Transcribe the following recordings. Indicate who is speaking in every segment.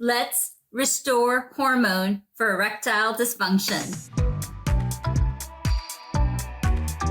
Speaker 1: Let's restore hormone for erectile dysfunction.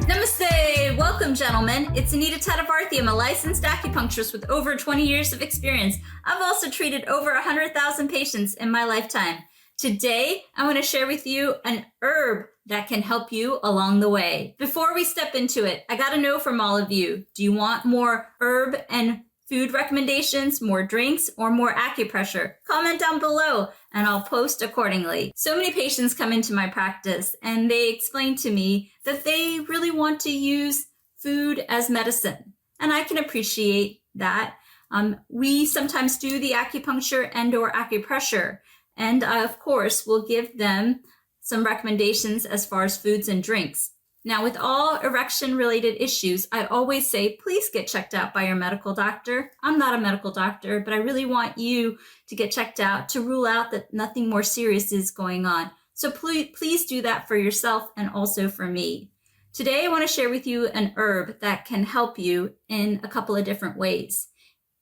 Speaker 1: Namaste! Welcome, gentlemen. It's Anita Tadavarthi. I'm a licensed acupuncturist with over 20 years of experience. I've also treated over 100,000 patients in my lifetime. Today, I want to share with you an herb that can help you along the way. Before we step into it, I got to know from all of you, do you want more herb and food recommendations, more drinks, or more acupressure? Comment down below and I'll post accordingly. So many patients come into my practice and they explain to me that they really want to use food as medicine. And I can appreciate that. We sometimes do the acupuncture and or acupressure. And I, of course, will give them some recommendations as far as foods and drinks. Now, with all erection-related issues, I always say, please get checked out by your medical doctor. I'm not a medical doctor, but I really want you to get checked out to rule out that nothing more serious is going on. So please do that for yourself and also for me. Today, I want to share with you an herb that can help you in a couple of different ways.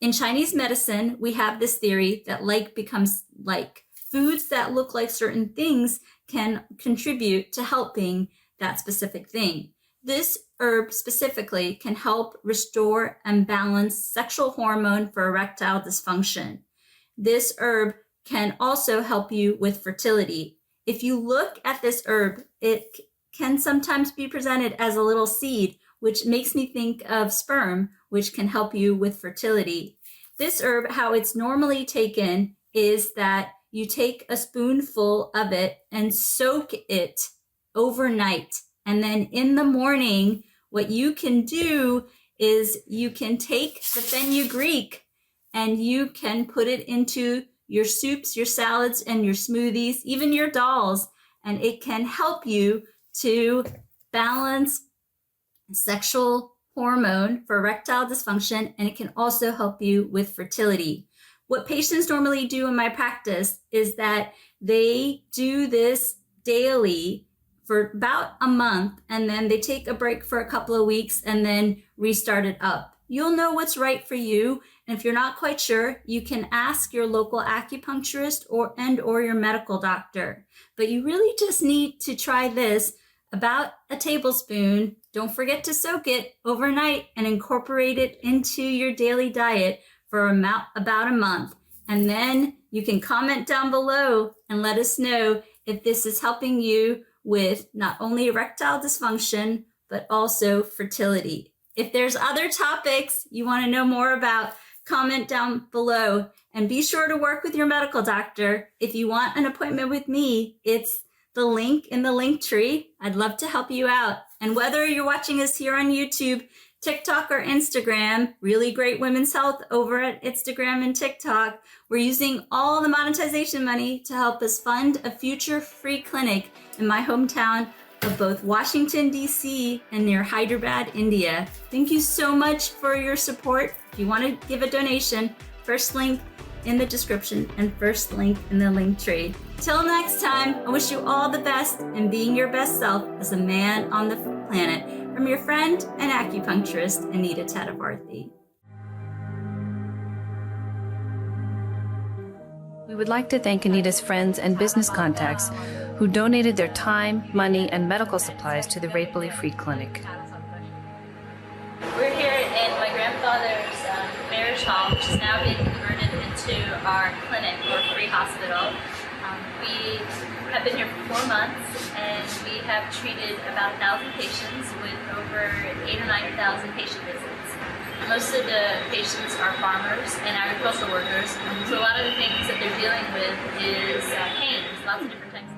Speaker 1: In Chinese medicine, we have this theory that like becomes like. Foods that look like certain things can contribute to helping that specific thing. This herb specifically can help restore and balance sexual hormone for erectile dysfunction. This herb can also help you with fertility. If you look at this herb, it can sometimes be presented as a little seed, which makes me think of sperm, which can help you with fertility. This herb, how it's normally taken is that you take a spoonful of it and soak it overnight. And then in the morning, what you can do is you can take the fenugreek and you can put it into your soups, your salads, and your smoothies, even your dals. And it can help you to balance sexual hormone for erectile dysfunction. And it can also help you with fertility. What patients normally do in my practice is that they do this daily for about a month, and then they take a break for a couple of weeks and then restart it up. You'll know what's right for you. And if you're not quite sure, you can ask your local acupuncturist or your medical doctor. But you really just need to try this about a tablespoon. Don't forget to soak it overnight and incorporate it into your daily diet for about a month. And then you can comment down below and let us know if this is helping you with not only erectile dysfunction, but also fertility. If there's other topics you want to know more about, comment down below and be sure to work with your medical doctor. If you want an appointment with me, it's the link in the link tree. I'd love to help you out. And whether you're watching us here on YouTube, TikTok or Instagram, Really Great Women's Health over at Instagram and TikTok, we're using all the monetization money to help us fund a future free clinic in my hometown of both Washington, D.C. and near Hyderabad, India. Thank you so much for your support. If you want to give a donation, first link in the description and first link in the link tree. Till next time, I wish you all the best in being your best self as a man on the planet. From your friend and acupuncturist, Anita Tadavarthi.
Speaker 2: We would like to thank Anita's friends and business contacts who donated their time, money, and medical supplies to the Rapely Free Clinic.
Speaker 1: We're here in my grandfather's marriage home, which is now being converted into our clinic or free hospital. We have been here for 4 months and we have treated about 1,000 patients with over 8,000 or 9,000 patient visits. Most of the patients are farmers and agricultural workers, so a lot of the things that they're dealing with is pains, lots of different types of